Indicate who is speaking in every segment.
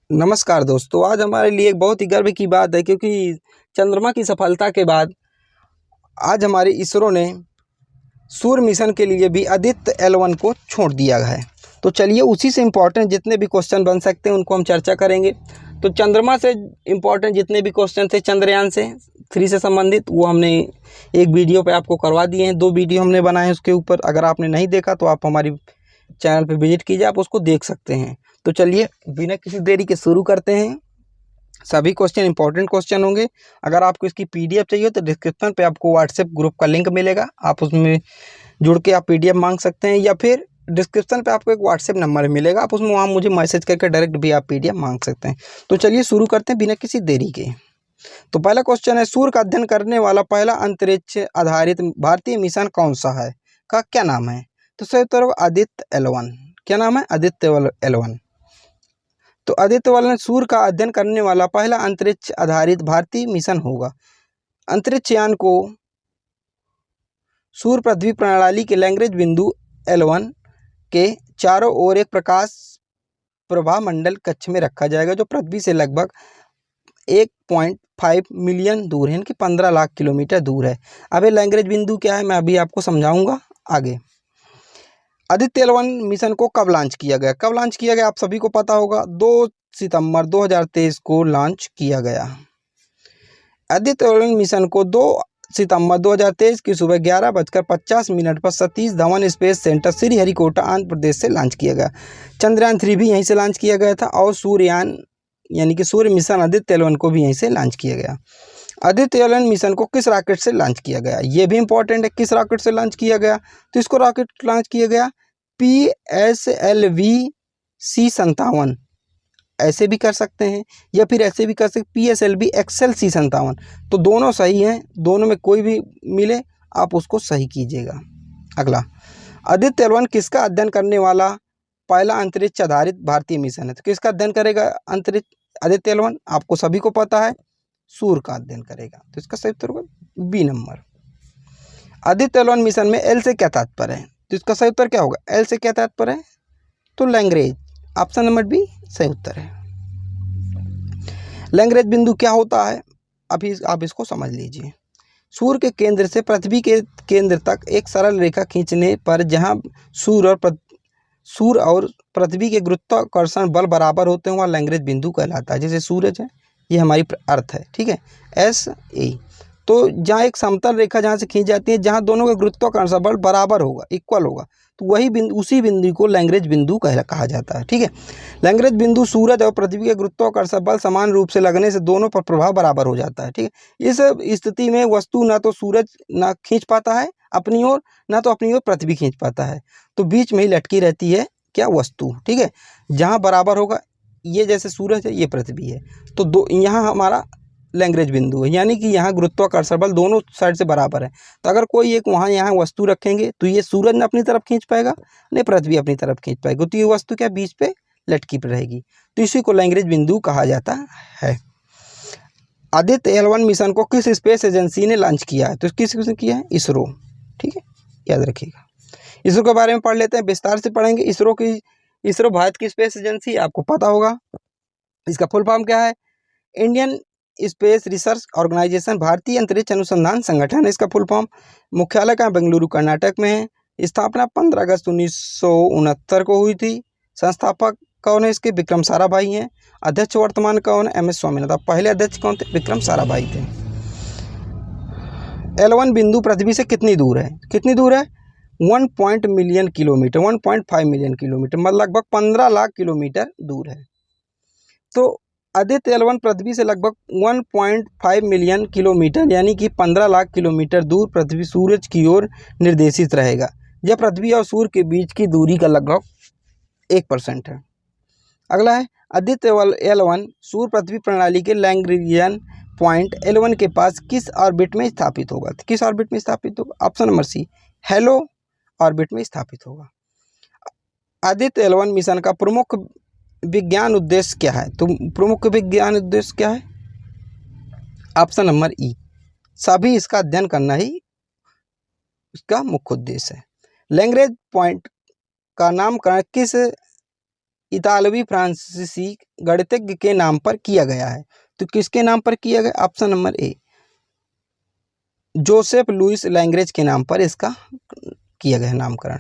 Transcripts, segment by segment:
Speaker 1: नमस्कार दोस्तों, आज हमारे लिए एक बहुत ही गर्व की बात है क्योंकि चंद्रमा की सफलता के बाद आज हमारे इसरो ने सूर्य मिशन के लिए भी आदित्य L1 को छोड़ दिया है। तो चलिए उसी से इम्पोर्टेंट जितने भी क्वेश्चन बन सकते हैं उनको हम चर्चा करेंगे। तो चंद्रमा से इम्पोर्टेंट जितने भी क्वेश्चन थे चंद्रयान से 3 से संबंधित वो हमने एक वीडियो पे आपको करवा दिए हैं। 2 वीडियो हमने बनाए हैं उसके ऊपर। अगर आपने नहीं देखा तो आप हमारी चैनल पे विजिट कीजिए, आप उसको देख सकते हैं। तो चलिए बिना किसी देरी के शुरू करते हैं। सभी क्वेश्चन इंपॉर्टेंट क्वेश्चन होंगे। अगर आपको इसकी पीडीएफ चाहिए तो डिस्क्रिप्शन पे आपको व्हाट्सएप ग्रुप का लिंक मिलेगा, आप उसमें जुड़ के आप पीडीएफ मांग सकते हैं, या फिर डिस्क्रिप्शन पे आपको एक व्हाट्सएप नंबर मिलेगा, आप उसमें वहाँ मुझे मैसेज करके डायरेक्ट भी आप पीडीएफ मांग सकते हैं। तो चलिए शुरू करते हैं बिना किसी देरी के। तो पहला क्वेश्चन है, सूर्य का अध्ययन करने वाला पहला अंतरिक्ष आधारित भारतीय मिशन कौन सा है, का क्या नाम है? तो सही उत्तर होगा आदित्य L1। क्या नाम है? आदित्य L1। तो आदित्य L1 सूर्य का अध्ययन करने वाला पहला अंतरिक्ष आधारित भारतीय मिशन होगा। अंतरिक्ष यान को सूर्य पृथ्वी प्रणाली के लैग्रेंज बिंदु L1 के चारों ओर एक प्रकाश प्रभा मंडल कक्ष में रखा जाएगा जो पृथ्वी से लगभग 1.5 मिलियन दूर है, यानी कि 15 लाख किलोमीटर दूर है। अब ये लैग्रेंज बिंदु क्या है मैं अभी आपको समझाऊंगा आगे। आदित्य L1 मिशन को कब लॉन्च किया गया? कब लॉन्च किया गया आप सभी को पता होगा, 2 सितंबर 2023 को लॉन्च किया गया। आदित्य L1 मिशन को 2 सितंबर 2023 की सुबह 11:50 पर सतीश धवन स्पेस सेंटर श्रीहरिकोटा आंध्र प्रदेश से लॉन्च किया गया। चंद्रयान 3 भी यहीं से लॉन्च किया गया था और सूर्ययान यानी कि सूर्य मिशन आदित्य L1 को भी यहीं से लॉन्च किया गया। आदित्य L1 मिशन को किस रॉकेट से लॉन्च किया गया? ये भी इंपॉर्टेंट है, किस रॉकेट से लॉन्च किया गया? तो इसको रॉकेट लॉन्च किया गया PSLV C57, ऐसे भी कर सकते हैं या फिर ऐसे भी कर सकते PSLV XL C57। तो दोनों सही हैं, दोनों में कोई भी मिले आप उसको सही कीजिएगा। अगला, आदित्य L1 किसका अध्ययन करने वाला पहला अंतरिक्ष आधारित भारतीय मिशन है? तो किसका अध्ययन करेगा अंतरिक्ष आदित्य L1? आपको सभी को पता है, सूर्य का अध्ययन करेगा। तो इसका सही उत्तर होगा B number. Aditya L1 mission में एल से क्या तात्पर्य है? तो इसका सही उत्तर क्या होगा? एल से क्या तात्पर्य है? तो लैग्रेंज, ऑप्शन नंबर बी सही उत्तर है। लैग्रेंज बिंदु क्या होता है अभी आप इसको समझ लीजिए। सूर्य के केंद्र से पृथ्वी के केंद्र तक एक सरल रेखा खींचने पर जहां सूर्य और पृथ्वी के गुरुत्वाकर्षण बल बराबर होते हैं वहाँ लैग्रेंज बिंदु कहलाता है। जैसे सूरज है, ये हमारी अर्थ है, ठीक है, SE। तो जहाँ एक समतल रेखा जहाँ से खींच जाती है, जहाँ दोनों का गुरुत्वाकर्षण बल बराबर होगा, इक्वल होगा, तो वही बिंदु, उसी बिंदु को लैग्रेंज बिंदु कहा जाता है, ठीक है। लैग्रेंज बिंदु सूरज और पृथ्वी के गुरुत्वाकर्षण बल समान रूप से लगने से दोनों पर प्रभाव बराबर हो जाता है, ठीक है। इस स्थिति में वस्तु ना तो सूरज ना खींच पाता है अपनी ओर, ना तो अपनी ओर पृथ्वी खींच पाता है, तो बीच में ही लटकी रहती है क्या? वस्तु, ठीक है। जहाँ बराबर होगा, ये जैसे सूरज है ये पृथ्वी है, तो दो यहाँ हमारा लैग्रेंज बिंदु है, यानी कि यहाँ गुरुत्वाकर्षण बल दोनों साइड से बराबर है। तो अगर कोई एक वहाँ यहाँ वस्तु रखेंगे तो ये सूरज न अपनी तरफ खींच पाएगा न पृथ्वी अपनी तरफ खींच पाएगी, तो ये वस्तु क्या बीच पे लटकी पर रहेगी, तो इसी को लैग्रेंज बिंदु कहा जाता है। आदित्य L1 मिशन को किस स्पेस एजेंसी ने लॉन्च किया है? तो किसने किया है? इसरो, ठीक है, याद रखिएगा। इसरो के बारे में पढ़ लेते हैं, विस्तार से पढ़ेंगे। इसरो भारत की स्पेस एजेंसी, आपको पता होगा। इसका फुल फॉर्म क्या है? इंडियन स्पेस रिसर्च ऑर्गेनाइजेशन, भारतीय अंतरिक्ष अनुसंधान संगठन है इसका फुल फॉर्म। मुख्यालय का बेंगलुरु कर्नाटक में है। स्थापना 15 अगस्त 1969 को हुई थी। संस्थापक कौन है इसके? विक्रम साराभाई हैं। अध्यक्ष वर्तमान कौन है? MS स्वामीनाथन। पहले अध्यक्ष कौन थे? विक्रम साराभाई थे। L1 बिंदु पृथ्वी से कितनी दूर है? कितनी दूर है? 1 मिलियन किलोमीटर, 1.5 मिलियन किलोमीटर, मतलब लगभग 15 लाख किलोमीटर दूर है। तो आदित्य L1 पृथ्वी से लगभग 1.5 मिलियन किलोमीटर यानी कि 15 लाख किलोमीटर दूर पृथ्वी सूरज की ओर निर्देशित रहेगा। यह पृथ्वी और सूर्य के बीच की दूरी का लगभग 1% है। अगला है, आदित्य L1 सूर्य पृथ्वी प्रणाली के लैग्रेंजियन पॉइंट L1 के पास किस ऑर्बिट में स्थापित होगा? किस ऑर्बिट में स्थापित होगा? Option number C, halo orbit में स्थापित होगा। आदित्य L1 मिशन का प्रमुख विज्ञान उद्देश्य क्या है? तो प्रमुख विज्ञान उद्देश्य क्या है? ऑप्शन नंबर ई, सभी इसका अध्ययन करना ही इसका मुख्य उद्देश्य है। लैग्रेंज पॉइंट का नामकरण किस इतालवी फ्रांसीसी गणितज्ञ के नाम पर किया गया है। तो किसके नाम पर किया गया? Option number A, Joseph Louis Lagrange के नाम पर इसका किया गया नामकरण।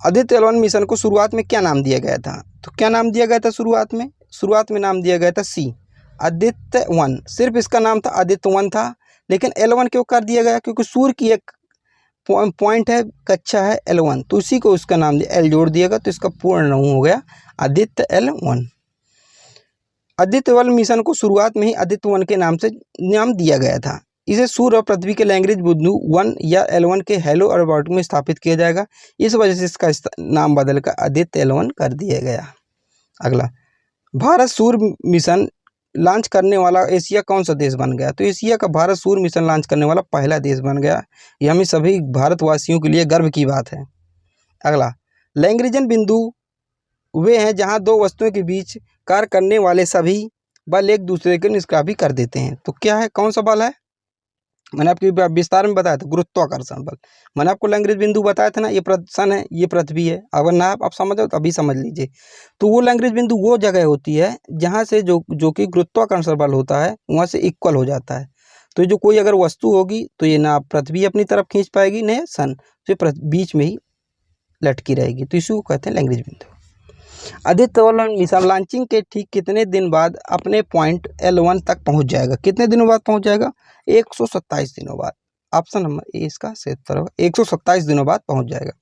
Speaker 1: आदित्य L1 मिशन को शुरुआत में क्या नाम दिया गया था? तो क्या नाम दिया गया था शुरुआत में नाम दिया गया था सी, आदित्य 1। सिर्फ इसका नाम था आदित्य 1 था, लेकिन L1 क्यों कर दिया गया? क्योंकि सूर्य की एक पॉइंट है, कक्षा है L1, तो उसी को उसका नाम दिया, L जोड़ दिएगा तो इसका पूर्ण नाम हो गया आदित्य L1। आदित्य 1 मिशन को शुरुआत में ही आदित्य 1 के नाम से नाम दिया गया था। इसे सूर्य और पृथ्वी के लैंग्वेज बिंदु 1 या L1 के हेलो ऑर्बिट में स्थापित किया जाएगा। इस वजह से इसका नाम बदलकर आदित्य L1 कर दिया गया। अगला, भारत सूर्य मिशन लॉन्च करने वाला एशिया कौन सा देश बन गया? तो एशिया का भारत सूर्य मिशन लॉन्च करने वाला पहला देश बन गया। ये हमें सभी भारतवासियों के लिए गर्व की बात है। अगला, लैग्रेंजियन बिंदु वे हैं जहां दो वस्तुओं के बीच कार्य करने वाले सभी बल एक दूसरे के निष्क्राभी कर देते हैं। तो क्या है, कौन सा बल है? मैंने आपको विस्तार में बताया था, गुरुत्वाकर्षण बल। मैंने आपको लैग्रेंज बिंदु बताया था ना, ये सन है, ये पृथ्वी है। अगर ना आप समझो तो अभी समझ लीजिए। तो वो लैग्रेंज बिंदु वो जगह होती है जहाँ से जो कि गुरुत्वाकर्षण बल होता है वहाँ से इक्वल हो जाता है। तो जो कोई अगर वस्तु होगी तो ये ना पृथ्वी अपनी तरफ खींच पाएगी न सन, तो बीच में ही लटकी रहेगी। तो इसी को कहते हैं लैग्रेंज बिंदु। आदित्य L1 मिशन लॉन्चिंग के ठीक कितने दिन बाद अपने पॉइंट L1 तक पहुंच जाएगा? कितने दिनों बाद पहुंच जाएगा? 127 दिनों बाद। ऑप्शन नंबर ए इसका सही उत्तर होगा, 127 दिनों बाद पहुंच जाएगा।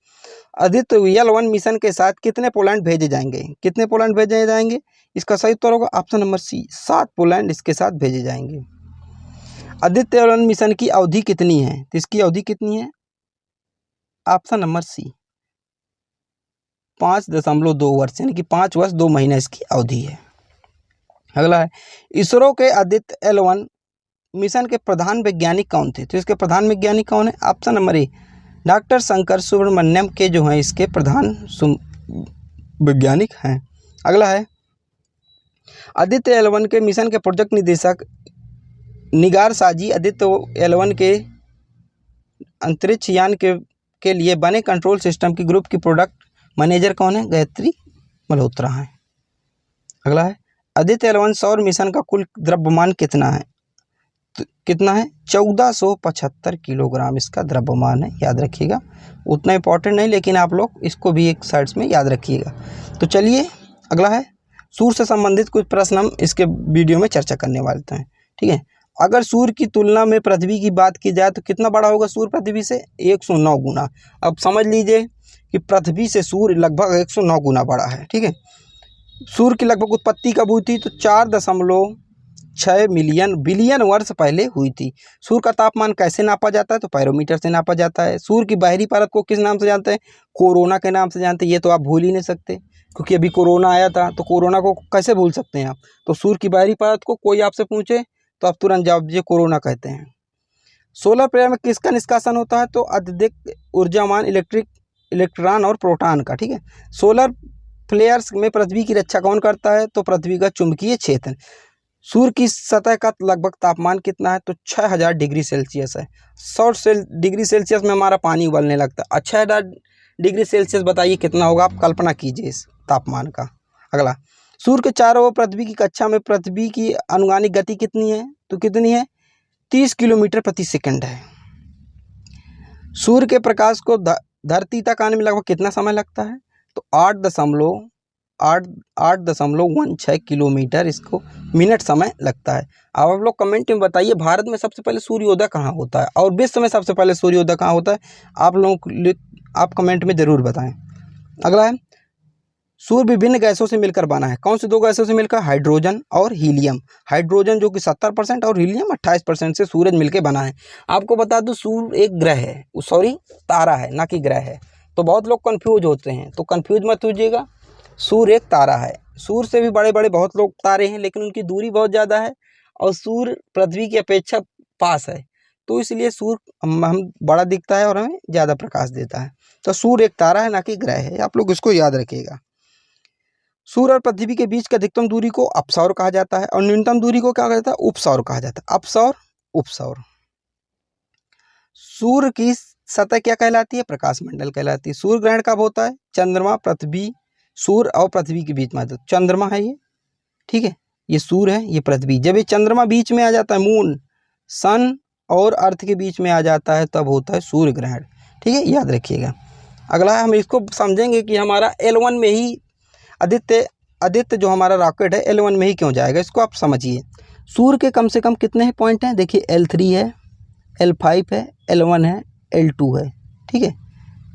Speaker 1: आदित्य L1 मिशन के साथ कितने पोलैंड भेजे जाएंगे? कितने पोलैंड भेजे जाएंगे? इसका सही उत्तर होगा ऑप्शन नंबर सी, 7 पोलैंड इसके साथ भेजे जाएंगे। आदित्य L1 मिशन की अवधि कितनी है? तो इसकी अवधि कितनी है? ऑप्शन नंबर सी, 5.2 वर्ष, यानी कि 5 वर्ष 2 महीने इसकी अवधि है। अगला है, इसरो के आदित्य L1 मिशन के प्रधान वैज्ञानिक कौन थे? तो इसके प्रधान वैज्ञानिक कौन है? Option number A, doctor Shankar Subramaniam के जो हैं इसके प्रधान वैज्ञानिक हैं। अगला है, आदित्य L1 के मिशन के प्रोजेक्ट निदेशक निगार साजी आदित्य L1 के अंतरिक्ष यान के लिए बने कंट्रोल सिस्टम की ग्रुप की प्रोडक्ट मैनेजर कौन है? गायत्री मल्होत्रा है। अगला है, आदित्य L1 सौर मिशन का कुल द्रव्यमान कितना है? तो कितना है? 1475 किलोग्राम इसका द्रव्यमान है, याद रखिएगा। उतना इंपॉर्टेंट नहीं, लेकिन आप लोग इसको भी एक साइड्स में याद रखिएगा। तो चलिए अगला है, सूर्य से संबंधित कुछ प्रश्न हम इसके वीडियो में चर्चा करने वाले हैं। ठीक है, अगर सूर्य की तुलना में पृथ्वी की बात की जाए तो कितना बड़ा होगा सूर्य पृथ्वी से? 109 गुना। अब समझ लीजिए कि पृथ्वी से सूर्य लगभग 109 गुना बड़ा है। ठीक है, सूर्य की लगभग उत्पत्ति कब हुई थी? तो 4.6 मिलियन बिलियन वर्ष पहले हुई थी। सूर्य का तापमान कैसे नापा जाता है? तो पैरोमीटर से नापा जाता है। सूर्य की बाहरी परत को किस नाम से जानते हैं? कोरोना के नाम से जानते हैं। ये तो आप भूल ही नहीं सकते, क्योंकि अभी कोरोना आया था, तो कोरोना को कैसे भूल सकते हैं आप? तो सूर्य की बाहरी परत को कोई आपसे पूछे तो आप तुरंत जवाब दीजिए, कोरोना कहते हैं। सोलर फ्लेयर में किसका निष्कासन होता है? तो अत्यधिक ऊर्जावान इलेक्ट्रॉन और प्रोटॉन का। ठीक है, सोलर फ्लेयर्स में पृथ्वी की रक्षा कौन करता है? तो पृथ्वी का चुंबकीय क्षेत्र। सूर्य की सतह का लगभग तापमान कितना है? तो 6000 डिग्री सेल्सियस है। 100 डिग्री सेल्सियस में हमारा पानी उबलने लगता है। 6000 डिग्री सेल्सियस बताइए कितना होगा, आप कल्पना कीजिए इस तापमान का। अगला, सूर्य के चारों ओर पृथ्वी की कक्षा में पृथ्वी की अनुगामी गति कितनी है? तो कितनी है? 30 किलोमीटर प्रति सेकंड है। सूर्य के प्रकाश को धरती तक आने में लगभग कितना समय लगता है? तो 8.16 किलोमीटर इसको मिनट समय लगता है। अब आप लोग कमेंट में बताइए, भारत में सबसे पहले सूर्योदय कहाँ होता है और विश्व में सबसे पहले सूर्योदय कहाँ होता है? आप कमेंट में ज़रूर बताएं। अगला है, सूर्य विभिन्न गैसों से मिलकर बना है। कौन सी 2 गैसों से मिलकर? हाइड्रोजन और हीलियम। हाइड्रोजन जो कि 70% और हीलियम 28% से सूरज मिलकर बना है। आपको बता दूं, सूर्य एक ग्रह है, सॉरी तारा है, ना कि ग्रह है। तो बहुत लोग कंफ्यूज होते हैं, तो कंफ्यूज मत होइएगा, सूर्य एक तारा है। सूर्य से भी बड़े बड़े बहुत लोग तारे हैं, लेकिन उनकी दूरी बहुत ज़्यादा है और सूर्य पृथ्वी की अपेक्षा पास है, तो इसलिए सूर्य हम बड़ा दिखता है और हमें ज़्यादा प्रकाश देता है। तो सूर्य एक तारा है, ना कि ग्रह है। आप लोग इसको याद रखिएगा। सूर्य और पृथ्वी के बीच की अधिकतम दूरी को अपसौर कहा जाता है और न्यूनतम दूरी को क्या कहता है? उपसौर कहा जाता है। अपसौर, उपसौर। सूर्य की सतह क्या कहलाती है? प्रकाश मंडल कहलाती है। सूर्य ग्रहण कब होता है? चंद्रमा, पृथ्वी, सूर्य और पृथ्वी के बीच में आ जाता है। चंद्रमा है ये, ठीक है, ये सूर्य है, ये पृथ्वी। जब ये चंद्रमा बीच में आ जाता है, मून सन और अर्थ के बीच में आ जाता है, तब होता है सूर्य ग्रहण, ठीक है, याद रखिएगा। अगला हम इसको समझेंगे कि हमारा L1 में ही आदित्य जो हमारा रॉकेट है L1 में ही क्यों जाएगा, इसको आप समझिए। सूर्य के कम से कम कितने पॉइंट हैं, देखिए L3 है, L5 है, L1 है, L2 है, ठीक है,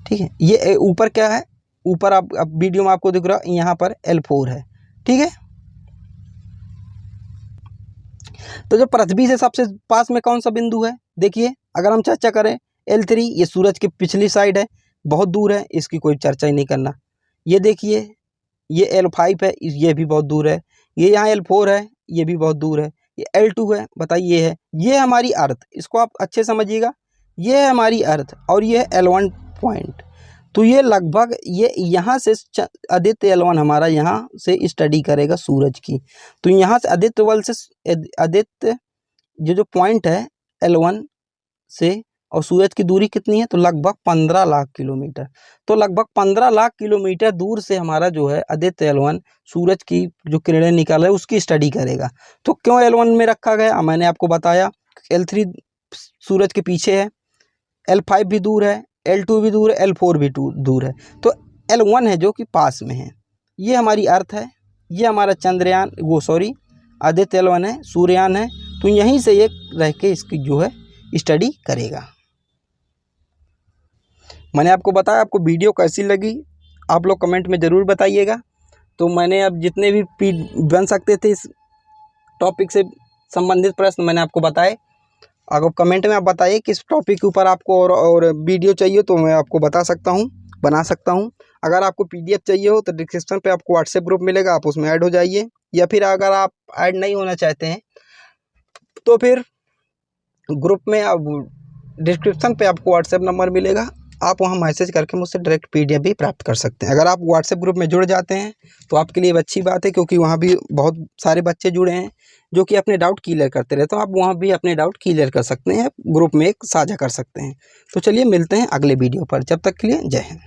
Speaker 1: ठीक है। ये ऊपर क्या है, ऊपर आप वीडियो में आपको दिख रहा है, यहाँ पर L4 है, ठीक है। तो जो पृथ्वी से सबसे पास में कौन सा बिंदु है, देखिए अगर हम चर्चा करें L3, ये सूरज की पिछली साइड है, बहुत दूर है, इसकी कोई चर्चा ही नहीं करना। ये देखिए ये L5 है, ये भी बहुत दूर है। ये यहाँ L4 है, ये भी बहुत दूर है। ये L2 है, बताइए ये है, ये हमारी अर्थ, इसको आप अच्छे समझिएगा, ये है हमारी अर्थ और ये है L1 पॉइंट। तो ये लगभग ये यहाँ से आदित्य L1 हमारा यहाँ से स्टडी करेगा सूरज की। तो यहाँ से आदित्य जो पॉइंट है L1 से और सूरज की दूरी कितनी है, तो लगभग 15 लाख किलोमीटर। तो लगभग 15 लाख किलोमीटर दूर से हमारा जो है आदित्य L1 सूरज की जो किरणें निकाल रहा है उसकी स्टडी करेगा। तो क्यों L1 में रखा गया, मैंने आपको बताया। L3 सूरज के पीछे है, L5 भी दूर है, L2 भी दूर है, L4 भी दूर है, तो L1 है जो कि पास में है। ये हमारी अर्थ है, ये हमारा चंद्रयान आदित्य L1 है, सूर्ययान है। तो यहीं से ये रह के इसकी जो है स्टडी करेगा। मैंने आपको बताया, आपको वीडियो कैसी लगी आप लोग कमेंट में ज़रूर बताइएगा। तो मैंने अब जितने भी बन सकते थे इस टॉपिक से संबंधित प्रश्न मैंने आपको बताए। अगर कमेंट में आप बताइए किस टॉपिक के ऊपर आपको और वीडियो चाहिए तो मैं आपको बता सकता हूँ, बना सकता हूँ। अगर आपको PDF चाहिए हो तो डिस्क्रिप्शन पे आपको व्हाट्सएप ग्रुप मिलेगा, आप उसमें ऐड हो जाइए। या फिर अगर आप ऐड नहीं होना चाहते हैं तो फिर ग्रुप में अब डिस्क्रिप्शन पे आपको व्हाट्सएप नंबर मिलेगा, आप वहाँ मैसेज करके मुझसे डायरेक्ट PDF भी प्राप्त कर सकते हैं। अगर आप व्हाट्सएप ग्रुप में जुड़ जाते हैं तो आपके लिए अच्छी बात है, क्योंकि वहाँ भी बहुत सारे बच्चे जुड़े हैं जो कि अपने डाउट क्लियर करते रहते हैं। तो आप वहाँ भी अपने डाउट क्लियर कर सकते हैं, ग्रुप में एक साझा कर सकते हैं। तो चलिए मिलते हैं अगले वीडियो पर, जब तक के लिए जय हिंद।